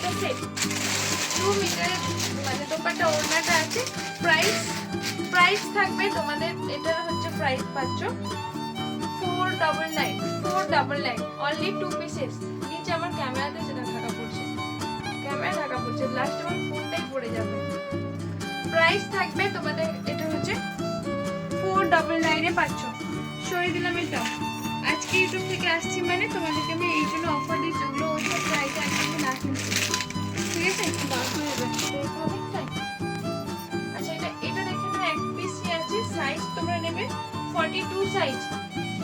Dupatta set 2 metre মানে দোপাট্টা ওড়নাটা আছে। প্রাইস থাকবে তোমাদের, এটা হচ্ছে প্রাইস পাচ্ছ 499 অনলি 2 পিসেস। নিচে আমার ক্যামেরাতে সেটা ঢাকা পড়ছে, লাস্ট আমার ফোনটাই পড়ে যাবে। প্রাইস থাকবে তোমাদের, এটা হচ্ছে 499 এ পাচ্ছ। সরিয়ে দিলাম এটা। আজকে ইউটিউব থেকে আসছি মানে তোমাদেরকে আমি এই জন্য অফার দিচ্ছি, ওগুলো ওই সব প্রাইসে একদম না কিনছি, ঠিক আছে? একটু দাম হয়ে যাবে অনেকটাই। আচ্ছা এটা দেখে না, এক পিসই আছে, সাইজ তোমরা নেবে 42 সাইজ,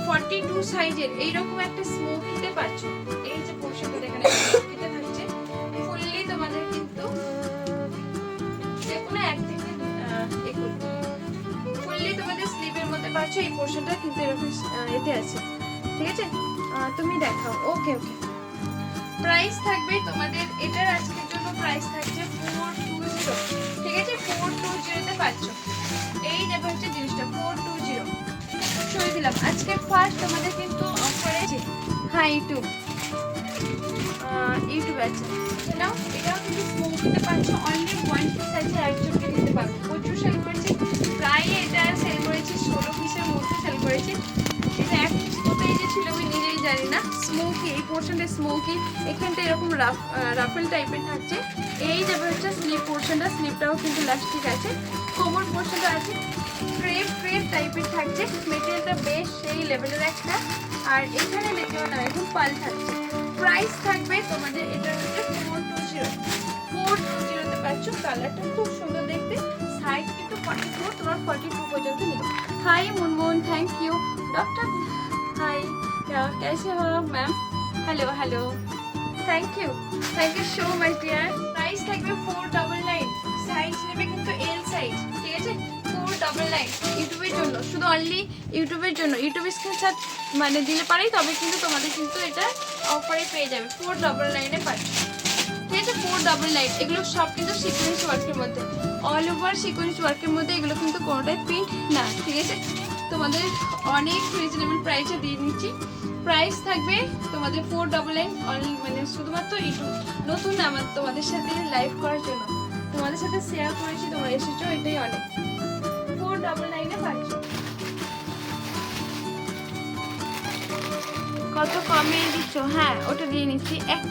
42 সাইজের এইরকম একটা স্মোকিতে পাচ্ছ। এই যে পোর্শনটা দেখেন স্মোকিতে থাকছে ফুললি তোমাদের, কিন্তু দেখো না এক থেকে ফুললি তোমাদের স্লিভের মধ্যে পাচ্ছ। এই পোর্শনটা কিন্তু এরকম এতে আছে, ঠিক আছে? তুমি দেখাও। ওকে প্রাইস থাকবে তোমাদের এটার আজকের জন্য প্রাইস থাকছে 420, ঠিক আছে? 420 তে পাচ্ছ। এই যাবে হচ্ছে জিনিসটা 420 সরিয়ে দিলাম। আজকে ফার্স্ট তোমাদের কিন্তু অফারে আছে। হ্যাঁ ইউটিউব আছে, নাও এটাও কিন্তু স্মোকিতে পাচ্ছ। অনলি 1 পিস আছে, একজনকে দিতে পারবো। প্রচুর সেল করেছি, প্রায় এটা সেল করেছি 16 পিসের মধ্যে সেল করেছি। এটা এক পিস কোথায় যে ছিল আমি নিজেই জানি না। স্মোকি, এই পোর্শনটা স্মোকি, এখানটা এরকম রাফেল টাইপের থাকছে। এই যাবে হচ্ছে স্লিভ পোর্শনটা, স্লিভটাও কিন্তু ইলাস্টিক আছে। কোমর পোর্শনটা আছে ক্রেপ টাইপের থাকছে। মেটেরিয়ালটা বেশ সেই লেভেলের একটা। আর এখানে দেখেও না এখন পাল থাকছে। প্রাইস থাকবে তোমাদের এটা হচ্ছে 420 তে পাচ্ছ। কালারটা খুব সুন্দর দেখতে। সাইজ কিন্তু 44, তোমার 42 পর্যন্ত নিও। Hi Munmun, thank you. Doctor hi, क्या कैसे हो ma'am? Hello thank you so much dear. Price থাকবে 499, সাইজ নেবে কিন্তু এল সাইজ, ঠিক আছে? 499 ইউটিউবের জন্য, শুধু অনলি ইউটিউবের জন্য। ইউটিউব স্ক্রিনশট মানে দিলে পারেই, তবে কিন্তু তোমাদের কিন্তু এটা অফারে পেয়ে যাবে 499 এ পাচ্ছ, ঠিক আছে? 499। এগুলো সব কিন্তু সিকোয়েন্স ওয়ার্কের মধ্যে, অল ওভার সিকোয়েন্স ওয়ার্কের মধ্যে। এগুলো কিন্তু কোনোটাই প্রিন্ট না, ঠিক আছে? তোমাদের অনেক রিজনেবল প্রাইসে দিয়ে নিচ্ছি। প্রাইস থাকবে তোমাদের 499 অনলি, মানে শুধুমাত্র ইউটিউব নতুন আমার তোমাদের সাথে লাইভ করার জন্য, তোমাদের সাথে শেয়ার করেছি, তোমরা এসেছো, এটাই অনেক। 499 এ পাচ্ছ। কত কমে দিচ্ছ? হ্যাঁ ওটা দিয়ে নিচ্ছি। এক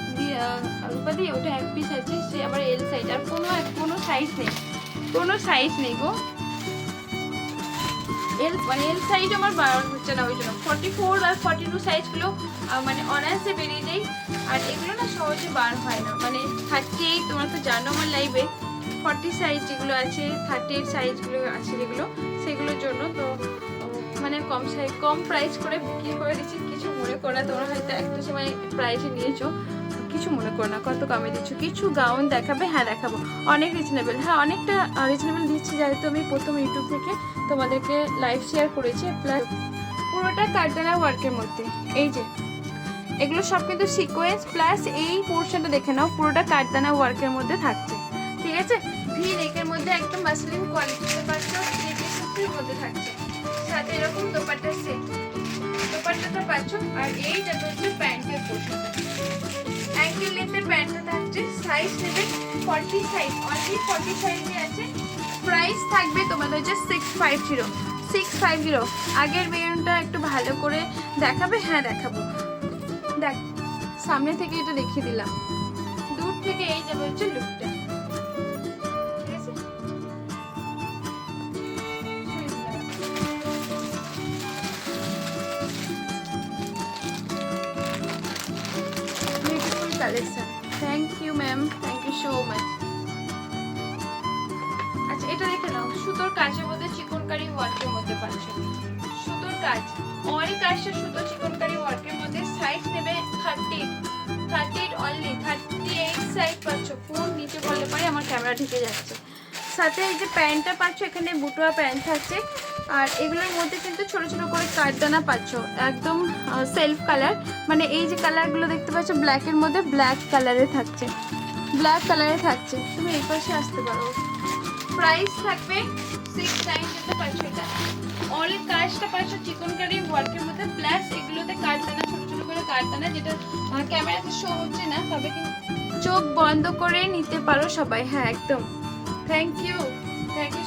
রূপাদি ওটা এক পিস আছে, সে আবার এল সাইজ। আর কোনো সাইজ নেই গো। এল সাইজ আমার বার হচ্ছে না, ওই জন্য 44 আর 42 সাইজগুলো মানে অনায়াসে বেরিয়ে যায়। আর এগুলো না সহজে বার হয় না, মানে 38 তোমরা তো জানো আমার লাইভে 40 সাইজ যেগুলো আছে, 38 সাইজগুলো আছে যেগুলো, সেগুলোর জন্য তো মানে কম প্রাইস করে বিক্রি করে দিচ্ছি। কিছু মনে করো না, তোমরা হয়তো একটা সময় প্রাইসে নিয়েছো, কিছু মনে করো না। কত কমে দিচ্ছ? কিছু গাউন দেখাবে? হ্যাঁ দেখাবো। অনেক রিজনেবল, হ্যাঁ অনেকটা রিজনেবল দিচ্ছি, যেহেতু আমি প্রথম ইউটিউব থেকে তোমাদেরকে লাইভ শেয়ার করেছি। প্লাস পুরোটা কারদানা ওয়ার্কের মধ্যে। এই যে এগুলো সব কিন্তু সিকোয়েন্স, প্লাস এই পোর্শনটা দেখে নাও, পুরোটা কারদানা ওয়ার্কের মধ্যে থাকছে, ঠিক আছে? ভি নেকের মধ্যে একদম মাসলিন কোয়ালিটিতে পাচ্ছ, 3 পিসের মধ্যে থাকছে। সাথে এরকম দোপাট্টা সেট, দোপাট্টাটা পাচ্ছ। আর এই যাবে হচ্ছে প্যান্টের পোর্শনটা, অ্যাঙ্কেল লেন্থের প্যান্টটা থাকছে। সাইজ নেবে 40 সাইজ, অনলি 40 সাইজে আছে। প্রাইস থাকবে তোমাদের হচ্ছে 650। আগের মেরুনটা একটু ভালো করে দেখাবে? হ্যাঁ দেখাবো। দেখ সামনে থেকে এটা দেখিয়ে দিলাম, দূর থেকে এই যাবে হচ্ছে লুকটা, ঠিক আছে? Beautiful collection, thank you ma'am, thank you so much. আচ্ছা এটা দেখে নাও, সুতোর কাজের মধ্যে চিকনকারি ওয়ার্কের মধ্যে পাচ্ছ। সুতোর কাজ, অল কাজটা সুতো চিকনকারি ওয়ার্কের মধ্যে। সাইজ নেবে 38 অনলি, 38 সাইজ পাচ্ছ। ফোন নিচে করলে পরে আমার ক্যামেরা ঢুকে যাচ্ছে। সাথে এই যে প্যান্টটা পাচ্ছ, এখানে বুটোয়া প্যান্ট থাকছে। আর এগুলোর মধ্যে কিন্তু ছোট ছোট করে কাঠদানা পাচ্ছ, একদম সেলফ কালার, মানে এই যে কালারগুলো দেখতে পাচ্ছ ব্ল্যাকের মধ্যে, ব্ল্যাক কালারে থাকছে। তুমি এই পাশে আসতে পারো। প্রাইস থাকবে 690 পাচ্ছ। এটা অল কাজটা পাচ্ছ চিকনকারি ওয়ার্কের মধ্যে, প্লাস এগুলোতে কাঠদানা, ছোট ছোট করে কাঠদানা, যেটা ক্যামেরাতে শো হচ্ছে না, তবে কিন্তু চোখ বন্ধ করে নিতে পারো সবাই। হ্যাঁ একদম, থ্যাংক ইউ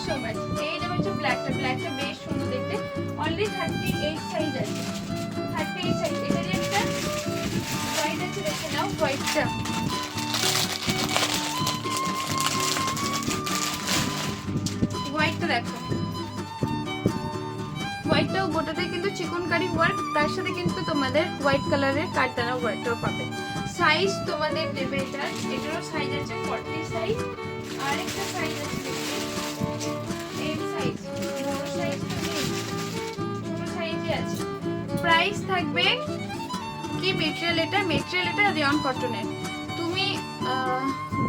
সো মাচ। এইটা হচ্ছে ব্ল্যাকটা বেশ সুন্দর দেখতে। অলরেডি 38 সাইজ আছে, 38 সাইজ। এটারই একটা হোয়াইট আছে, দেখে নাও হোয়াইটটা। হোয়াইটটা দেখো, হোয়াইটটাও গোটাটাই কিন্তু চিকনকারি ওয়ার্ক, তার সাথে কিন্তু তোমাদের হোয়াইট কালারের কাটদানা ওয়ার্কটাও পাবে। সাইজ তোমাদের দেবে এটারও সাইজ আছে 40 সাইজ, আর একটা সাইজ আছে এম সাইজ, বড় সাইজ তো নেই, ছোট সাইজই আছে। প্রাইস থাকবে কি, মেটেরিয়াল এটা রেয়ন কটনের। তুমি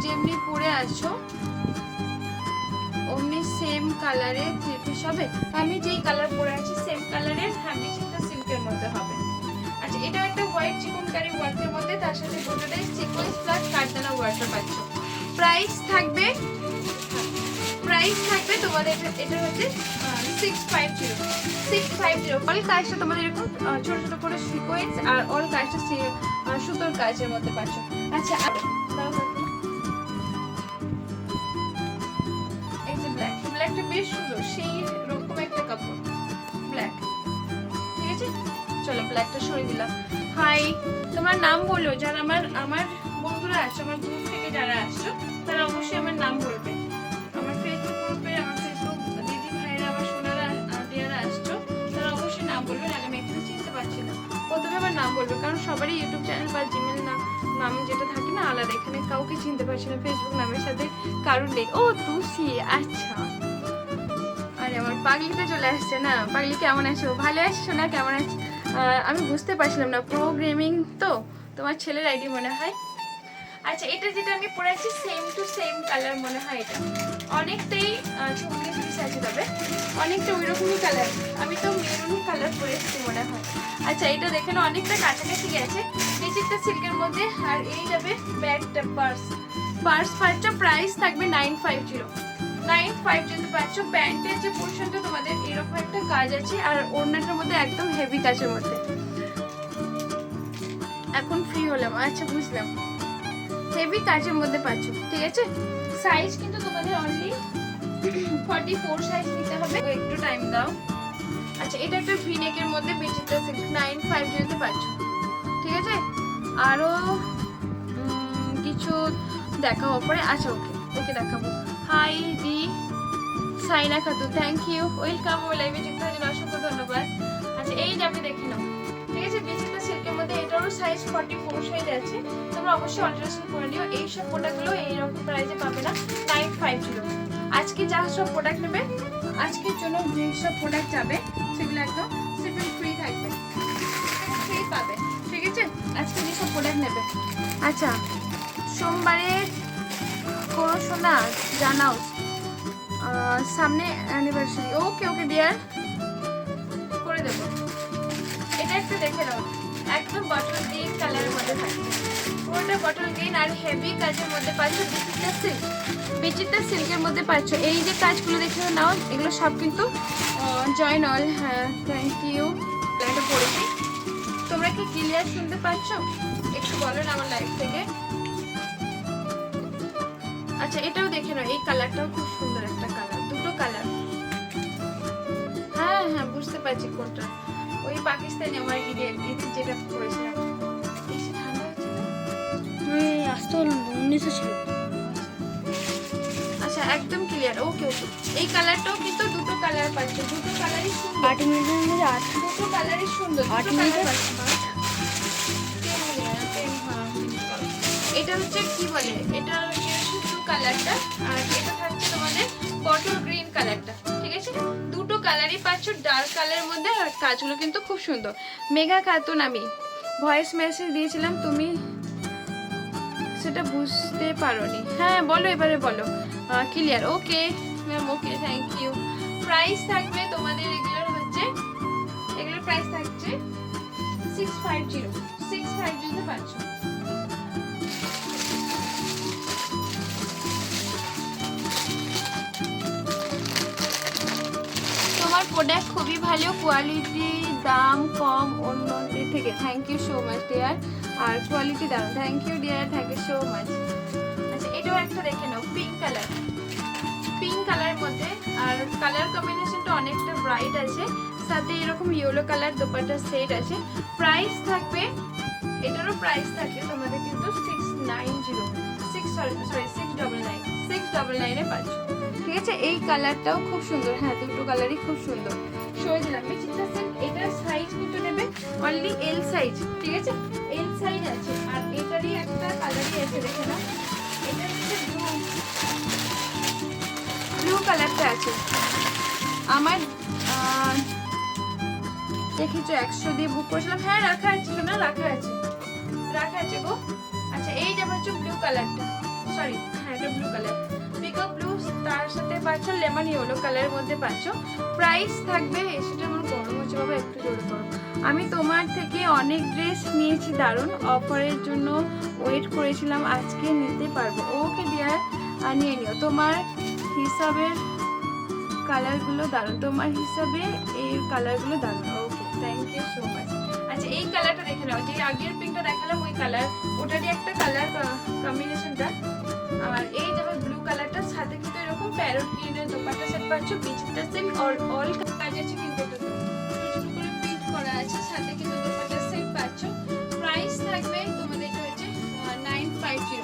যেমনি পরে আছো অমনি সেম কালারে থ্রি পিস হবে। আমি যেই কালার পরে আছি সেম কালারের হ্যান্ডিচিকটা সিল্কের মধ্যে হবে। আচ্ছা, এটা একটা হোয়াইট চিকনকারি ওয়ার্কের মধ্যে, তার সাথে গোটাটাই সিকোয়েন্স প্লাস কাটদানা ওয়ার্কটা পাচ্ছ। প্রাইস থাকবে তোমাদের এটা হচ্ছে 650। অল কাজটা তোমাদের এরকম ছোট ছোট করে সিকোয়েন্স আর অল কাজটা সুতোর কাজের মধ্যে পাচ্ছ। আচ্ছা, ব্ল্যাকটা বেশ সুন্দর, সেই রকম একটা কাপড় ব্ল্যাক। ঠিক আছে, চলো ব্ল্যাকটা সরিয়ে দিলাম। হাই, তোমার নাম বলো, যারা আমার বন্ধুরা আছে, আমার গ্রুপ থেকে যারা আসছো তারা অবশ্যই আমার নাম বলবে। আমার ফেসবুক গ্রুপে, আমার ফেসবুক দিদি ভাইরা, আমার সোনারা আন্টিয়ারা আসছো, তারা অবশ্যই নাম বলবে, নাহলে আমি এখানে চিনতে পারছি না। প্রথমে আমার নাম বলবে, কারণ সবারই ইউটিউব চ্যানেল বা জিমেল নাম যেটা থাকে না আলাদা, এখানে কাউকে চিনতে পারছি না ফেসবুক নামের সাথে কারণ নেই। ও তুসি, আচ্ছা। আরে আমার পাগলিটা চলে আসছে না। পাগলি কেমন আছো? ভালো আছো না? কেমন আছো? আমি বুঝতে পারছিলাম না, প্রোগ্রামিং তো তোমার ছেলের আইডি মনে হয়। আচ্ছা, এটা যেটা আমি পরে আছি সেম টু সেম কালার মনে হয়। এটা অনেকটাই 40 পিস আছে, তবে অনেকটা ওই রকমই কালার। আমি তো মেরুন কালার পরে এসেছি মনে হয়। আচ্ছা, এটা দেখে না অনেকটা কাছাকাছি গেছে, নিচেরটা সিল্কের মধ্যে। আর এই যাবে ব্যাগটা, পার্স পাচ্ছ। প্রাইস থাকবে 950 পাচ্ছ। প্যান্টের যে পোর্শনটা তোমাদের এরকম একটা কাজ আছে, আর ওড়নাটার মধ্যে একদম হেভি কাজের মধ্যে। এখন ফ্রি হলাম, আচ্ছা বুঝলাম, হেভি কাজের মধ্যে পাচ্ছ। ঠিক আছে, সাইজ কিন্তু তোমাদের অনলি 44 সাইজ নিতে হবে, একটু টাইম দাও। আচ্ছা, এটা একটা ভি নেকের মধ্যে বিচিত্রা সিল্ক 950 পাচ্ছ। ঠিক আছে, আরো কিছু দেখাবো পরে। আচ্ছা, ওকে দেখাবো। হাই দি Saina Khatun, thank you, welcome. আমার লাইভে যুক্ত হওয়ার জন্য অসংখ্য ধন্যবাদ। আচ্ছা, এই যাবে দেখে নাও। ঠিক আছে, বিচিত্রা সিল্কের মধ্যে এটারও সাইজ 44 সাইজ আছে, তোমরা অবশ্যই অল্টারেশন করে নিও। এই সব প্রোডাক্টগুলো এইরকম প্রাইসে পাবে না, 950। আজকে যা সব প্রোডাক্ট নেবে, আজকের জন্য যে সব প্রোডাক্ট যাবে সেগুলো একদম শিপিং ফ্রি থাকবে, ফ্রি পাবে। ঠিক আছে, আজকে যে সব প্রোডাক্ট নেবে। আচ্ছা, সোমবারে করো শোনা, জানাও সামনে অ্যানিভার্সারি। ওকে ডিয়ার, করে দেবো। এটা একটা দেখে নাও, একদম বটল গ্রিন কালারের মধ্যে থাকবে, পুরোটা বটল গ্রিন আর হেভি কাজের মধ্যে পাচ্ছ। বিচিত্রা সিল্কের মধ্যে পাচ্ছ। এই যে কাজগুলো দেখে নাও, এগুলো সব কিন্তু জয়েন অল। হ্যাঁ, থ্যাংক ইউ। এটা পড়েছি, তোমরা কি ক্লিয়ার শুনতে পাচ্ছ? একটু বলো না আমার লাইভ থেকে। আচ্ছা, এটাও দেখে নাও, এই কালারটাও খুব সুন্দর একটা কালার, দুটো কালার। হ্যাঁ বুঝতে পারছি কোনটা, ওই পাকিস্তানি আমার ঈদের যেটা করেছিলাম। বেশি ঠান্ডা হচ্ছে না, আসতে হলো 1900 ছিল। আচ্ছা, একদম ক্লিয়ার। ওকে, এই কালারটাও কিন্তু দুটো কালার পাচ্ছ, দুটো কালারই সুন্দর। 8 মিনিটের মধ্যে দুটো কালারই সুন্দর, 8 মিনিটের। এটা হচ্ছে কি বলে, এটা শুধু কালারটা, আর এটা থাকছে তোমাদের বটল গ্রিন কালারটা। ঠিক আছে, দুটো কালারই পাচ্ছ ডার্ক কালারের মধ্যে, আর কাজগুলো কিন্তু খুব সুন্দর। মেঘা খাতুন, আমি ভয়েস মেসেজ দিয়েছিলাম, তুমি সেটা বুঝতে পারোনি। হ্যাঁ বলো, এবারে বলো clear. Okay ma'am, okay, thank you. Price থাকবে তোমাদের এগুলোর প্রাইস থাকছে 650 পাচ্ছ। তোমার প্রোডাক্ট খুবই ভালো কোয়ালিটি, দাম কম অন্যদের থেকে। Thank you so much dear, আর কোয়ালিটি দাম। Thank you dear, thank you so much. একটা দেখে নাও, পিঙ্ক কালার, পিঙ্ক কালারের মধ্যে। আর কালার কম্বিনেশনটা অনেকটা ব্রাইট আছে, সাথে এরকম ইয়েলো কালার দোপাট্টার সেট আছে। প্রাইস থাকবে, এটারও প্রাইস থাকবে তোমাদের কিন্তু 699 পাচ্ছ, ঠিক আছে। এই কালারটাও খুব সুন্দর, হ্যাঁ দুটো কালারই খুব সুন্দর। সরে দিলাম বিচিত্রা সিল্ক। এটার সাইজ কিন্তু নেবে অনলি এল সাইজ, ঠিক আছে, এল সাইজ আছে। আর এটারই একটা কালারই আছে, দেখে না, এটা হচ্ছে ব্লু কালারটা আছে। আমার দেখেছো 100 দিয়ে বুক করেছিলাম, হ্যাঁ রাখা আছে, শোনা রাখা আছে, রাখা আছে গো। আচ্ছা এই যে হচ্ছে ব্লু কালারটা, সরি হ্যাঁ এটা ব্লু কালার, পিকক ব্লু, তার সাথে পাচ্ছ লেমন ইয়েলো কালারের মধ্যে পাচ্ছ। প্রাইস থাকবে, সেটা আমার গরম হচ্ছে বাবা, একটু জোরে করো। আমি তোমার থেকে অনেক ড্রেস নিয়েছি, দারুণ অফারের জন্য ওয়েট করেছিলাম, আজকে নিতে পারবো। ওকে ডিয়ার, নিয়ে নিও, তোমার হিসাবের কালারগুলো দারুণ, তোমার হিসাবে এই কালারগুলো দারুণ। Okay thank you so much. আচ্ছা এই কালারটা দেখে নাও, যে আগের পিঙ্কটা দেখালাম ওই কালার, ওটারই একটা কালার কম্বিনেশনটা। আর এই যেমন ব্লু কালারটার সাথে কিন্তু এরকম প্যারট গ্রিনের দোপাট্টা সেট পাচ্ছ, বিচিত্রা সিল্ক অল কাজ আছে কিন্তু এটাতে ছোট ছোট করে প্রিন্ট করা আছে, সাথে কিন্তু দোপাট্টা সেট পাচ্ছ। প্রাইস থাকবে তোমাদের এটা হচ্ছে 950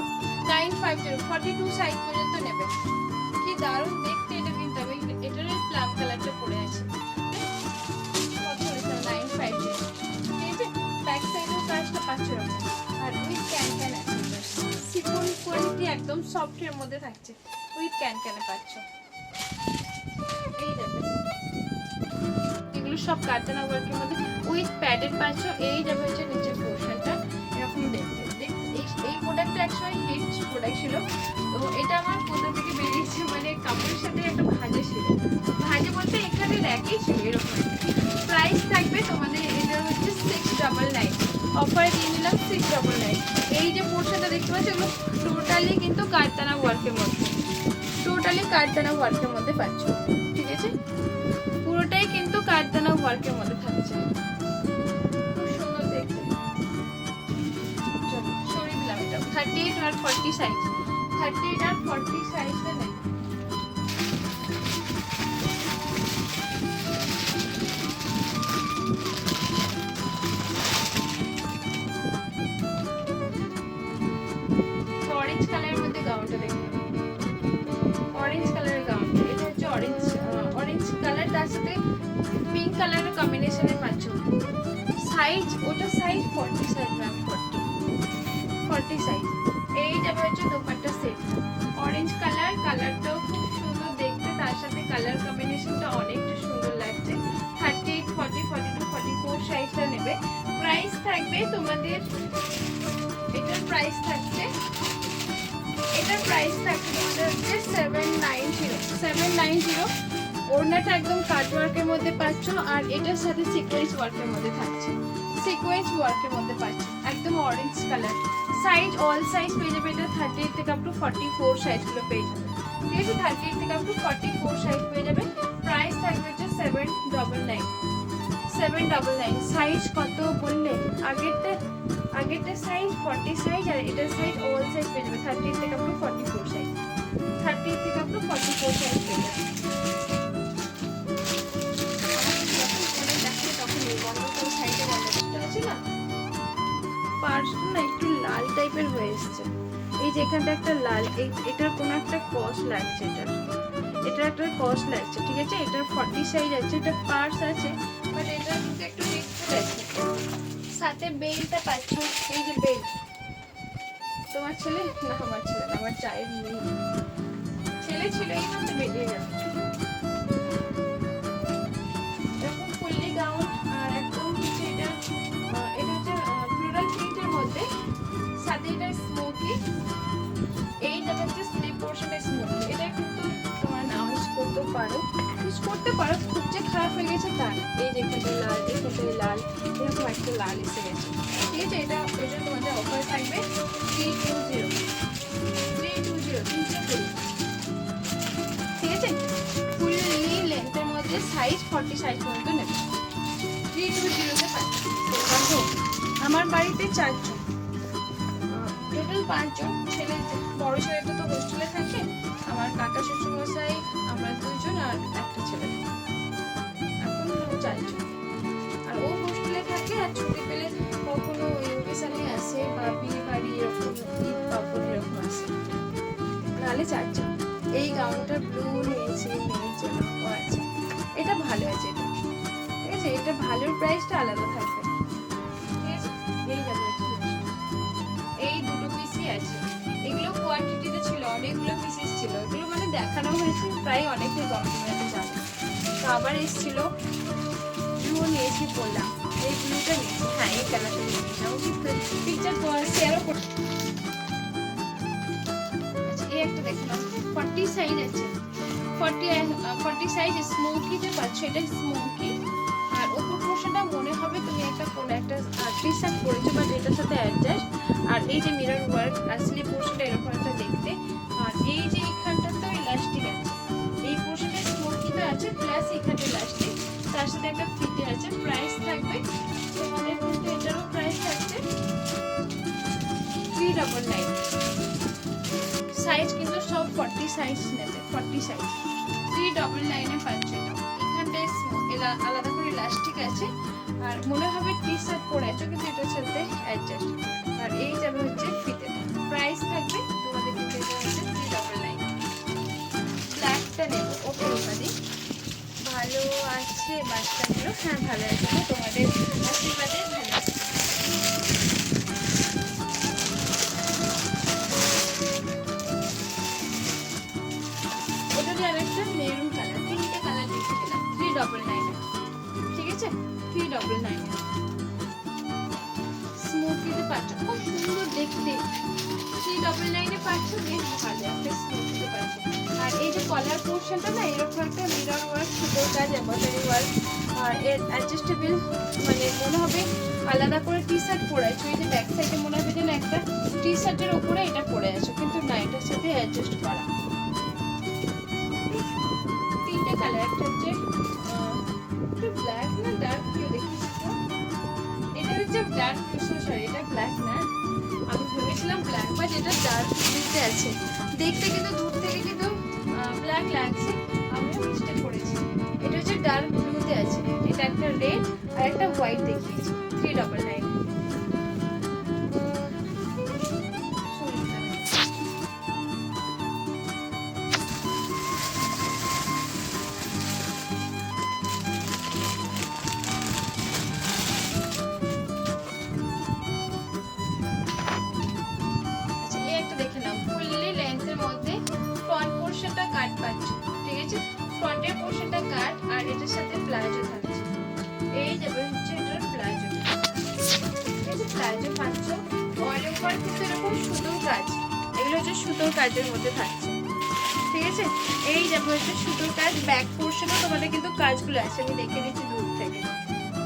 42 সাইজ পর্যন্ত নেবে। কি দারুণ দেখতে এটা, কিন্তু আমি এটার প্লাম কালারটা পরে আছে, কত হয়েছে 950, ঠিক আছে। ব্যাক সাইডের কাজটা পাচ্ছ এরকম, আর উইথ ক্যান ক্যান আছে, সিফন কোয়ালিটি একদম সফট এর মধ্যে থাকছে, উইথ ক্যান ক্যানে পাচ্ছ। এই দেখো এগুলো সব কাতানা ওয়ার্কের মধ্যে উইথ প্যাডেড পাচ্ছ। এই যাবে হচ্ছে নিচের পোর্শনটা এরকম দেখতে। এই প্রোডাক্টটা একসময় হিট প্রোডাক্ট ছিল, তো এটা আমার কোথা থেকে বেরিয়েছে, মানে কাপড়ের সাথে একটা ভাজে ছিল, ভাজে বলতে এখানে র্যাকেই ছিল এরকম। প্রাইস থাকবে তোমাদের এটা হচ্ছে 699, অফারে দিয়ে নিলাম 699। এই যে পোর্শনটা দেখতে পাচ্ছ এগুলো টোটালি কিন্তু কারদানা ওয়ার্কের মধ্যে, টোটালি কারদানা ওয়ার্কের মধ্যে পাচ্ছ, ঠিক আছে, পুরোটাই কিন্তু কারদানা ওয়ার্কের মধ্যে থাকছে, খুব সুন্দর দেখতে। 38 আর 40 সাইজ, 38 আর 40 সাইজটা নেই। অরেঞ্জ কালারের মধ্যে গাউনটা দেখুন, অরেঞ্জ কালারের গাউন, এটা হচ্ছে অরেঞ্জ কালার, তার সাথে পিঙ্ক কালারের কম্বিনেশনে পাচ্ছ। সাইজ ওটা সাইজ 40 সাইজ, 40 সাইজ। এই যাবে হচ্ছে দোপাট্টা সেট, অরেঞ্জ কালার, কালারটাও খুব সুন্দর দেখতে, তার সাথে কালার কম্বিনেশনটা অনেকটা সুন্দর লাগছে। 38 40 42 44 সাইজটা নেবে। প্রাইস থাকবে তোমাদের, এটার প্রাইস থাকছে তোমাদের হচ্ছে 790। ওড়নাটা একদম কাট ওয়ার্কের মধ্যে পাচ্ছ, আর এটার সাথে সিকোয়েন্স ওয়ার্কের মধ্যে থাকছে, সিকোয়েন্স ওয়ার্কের মধ্যে পাচ্ছ, একদম orange colour. Size all size পেয়ে যাবে, এটা 38 থেকে আপ টু 44 সাইজগুলো পেয়ে যাবে, ঠিক আছে, 38 থেকে আপ টু 44 সাইজ পেয়ে যাবে। প্রাইস থাকবে হচ্ছে 799। সাইজ কত বললে, আগেরটা সাইজ 40 সাইজ, আর এটার সাইজ অল সাইজ পেয়ে যাবে 38 থেকে আপ টু 44 সাইজ, 38 থেকে আপ টু 44 সাইজ পেয়ে যাবে। পার্সটা না একটু লাল টাইপের হয়ে এসছে, এই যে এখানটা একটা লাল, এটার কোনো একটা কস লাগছে, এটার একটা কস লাগছে, ঠিক আছে। এটার 40 সাইজ আছে, এটা পার্স আছে, বাট এটা কিন্তু একটু ডিফারেন্ট আছে। সাথে বেল্টটা পাচ্ছ, এই যে বেল্ট, তোমার ছেলে না, আমার ছেলে না, আমার চায়ের মেয়ে, ছেলে ছিল, এই মধ্যে বেরিয়ে যাবে এরকম ফুললি গাউন। আর একদম হচ্ছে এটা হচ্ছে ফ্লোরাল প্রিন্টের মধ্যে, সাথে এটা স্মোকি, এই জায়গা হচ্ছে স্লিপ পোর্শনে স্মোকি। এটা কিন্তু তোমার নামাজ করতে পারো, খুব যে খারাপ হয়ে গেছে তা না। এই যে এখানটা লাল, এখানটায় লাল, এরকম একটা লাল এসে গেছে, ঠিক আছে। এটা তোমাদের অফার থাকবে 320, ঠিক আছে। ফুললি লেন্থের মধ্যে সাইজ 40 সাইজ পর্যন্ত নেবে, 320-তে পাচ্ছি। আমার বাড়িতে 4 জন, টোটাল 5 জন, ছেলে বড় ছেলেটা তো হোস্টেলে থাকে, আমার কাকা শ্বশুরমশাই, আমরা দুজন আর একটা ছেলে থাকে। এখন আমরা 4 জন। আর ও হোস্টেলে থাকে আর ছুটি পেলে কখনো ইউকেশনে আসে বা বিয়ে বাড়ি এরকম ঈদ পাপন এরকম আসে, নাহলে 4 জন। এই গাউনটা ব্লু নিয়েছি মেয়ের জন্য। ও আচ্ছা, এটা ভালো আছে, এটা ঠিক আছে, এটা ভালোর প্রাইসটা আলাদা থাকবে, ঠিক আছে। এই যাবে এই দুটো পিসই আছে, এগুলো কোয়ান্টিটিতে ছিল, অনেকগুলো পিসেস ছিল, এগুলো মানে দেখানো হয়েছে প্রায় অনেকেই গন্তব্যে যাবে। তো আবার এসেছিল ব্লু নিয়েছি, বললাম এই ব্লুটা নিয়েছি। হ্যাঁ, এই কালারটা নিয়েছি, পিকচার শেয়ারও করতে। আচ্ছা, এই একটা দেখলাম 40 সাইজ আছে, 40 সাইজ স্মোকিতে পাচ্ছ, এটা স্মোকি। আর ওপর পোর্শনটা মনে হবে তুমি একটা কোনো একটা টি শার্ট পরেছো বাট এটার সাথে অ্যাডজাস্ট। আর এই যে মিরর ওয়ার্ক, আসলে পোর্শনটা এরকম একটা দেখতে। আর এই যে এইখানটা তো ইলাস্টিক আছে, এই পোর্শনটা স্মোকিতে আছে প্লাস এখানে ইলাস্টিক, তার সাথে একটা ফিতে আছে। প্রাইস থাকবে তোমাদের কিন্তু এটারও প্রাইস থাকছে 399। সাইজ কিন্তু সব 40 সাইজ নেবে, 40 সাইজ 399 এ পাচ্ছে। এটা আলাদা করে ইলাস্টিক আছে আর মনে হবে টি শার্ট পরে আছো কিন্তু এটার সাথে অ্যাডজাস্ট। আর এই যাবে হচ্ছে ফিতে, প্রাইস থাকবে তোমাদের কিন্তু এটা হচ্ছে 399। ব্ল্যাকটা নেব, ওকে ওপাদি ভালো আছে, বাচ্চা নিল, হ্যাঁ ভালো আছে, তোমাদের আশীর্বাদে ভালো আছে। ওটাতে আরেকটা মেরুন কালার, 3টে কালার দেখে দিলাম 399, ঠিক আছে 399। স্মোকিতে পাচ্ছ, খুব সুন্দর দেখতে, 399 এ পাচ্ছ, বেশ ভালো একটা স্মোকিতে পাচ্ছ। আর এই যে কলার পোর্শনটা না এরকম একটা মিরর ওয়ার্ক, সুতোর কাজ, এমব্রয়ডারি ওয়ার্ক, আর এর অ্যাডজাস্টেবল, মানে মনে হবে আলাদা করে টি শার্ট পরে আছো। এই যে ব্যাক সাইডে মনে হবে যেন একটা টি শার্টের উপরে এটা পরে আছো, কিন্তু না, এটার সাথে অ্যাডজাস্ট করা। 3টে কালার, একটা হচ্ছে ব্ল্যাক না ডার্ক ব্লু, দেখিয়েছো এটা হচ্ছে ডার্ক ব্লু, সরি এটা ব্ল্যাক না, আমি ভেবেছিলাম ব্ল্যাক, বাট এটা ডার্ক ব্লুতে আছে। দেখতে কিন্তু দূর থেকে কিন্তু ব্ল্যাক লাগছে, আমিও মিস্টেক করেছি। এটা হচ্ছে ডার্ক ব্লুতে আছে, এটা একটা রেড আর একটা হোয়াইট দেখিয়েছি 399। ফ্রন্টের পোর্শনটা কাট আর এটার সাথে প্লাজো থাকছে। এই যাবে হচ্ছে এটার প্লাজো, ঠিক আছে, প্লাজো পাচ্ছ। অল ওভার কিন্তু এরকম সুতোর কাজ, এগুলো হচ্ছে সুতোর কাজের মধ্যে থাকছে, ঠিক আছে। এই যাবে হচ্ছে সুতোর কাজ, ব্যাক পোর্শনে তোমাদের কিন্তু কাজগুলো আছে, আমি দেখে দিচ্ছি দূর থেকে।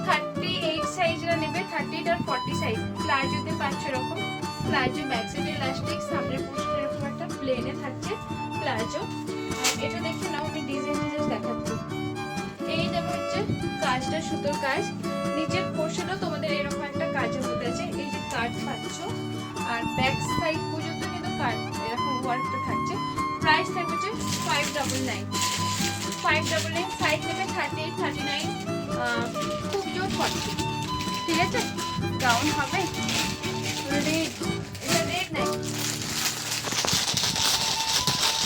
38 সাইজরা নেবে, 38 আর 40 সাইজ। প্লাজোতে পাচ্ছ এরকম প্লাজো, ব্যাক সাইডে ইলাস্টিক, সামনের পোর্শনে এরকম একটা প্লেনে থাকছে প্লাজো। এটা দেখে নাও, আমি ডিজাইন দেখাচ্ছি। এই যাবে হচ্ছে কাজটা সুতোর কাজ, নিচের পোর্শনও তোমাদের এরকম একটা কাজের মধ্যে আছে, এই যে কাট পাচ্ছ। আর ব্যাক সাইড পর্যন্ত কিন্তু কাট এরকম ওয়ার্কটা থাকছে। প্রাইস থাকবে হচ্ছে 599। 599 সাইজ নেবে 38, 39, খুব জোর 40, ঠিক আছে। গাউন হবে রেড, এটা রেড নাই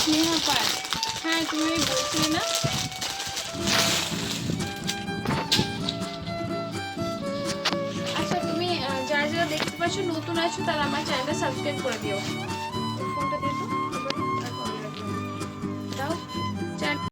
স্নেহা পার, হ্যাঁ তুমি বলছিলে না। আচ্ছা, তুমি যারা যারা দেখতে পাচ্ছ নতুন আছো তারা আমার চ্যানেলটা সাবস্ক্রাইব করে দিও।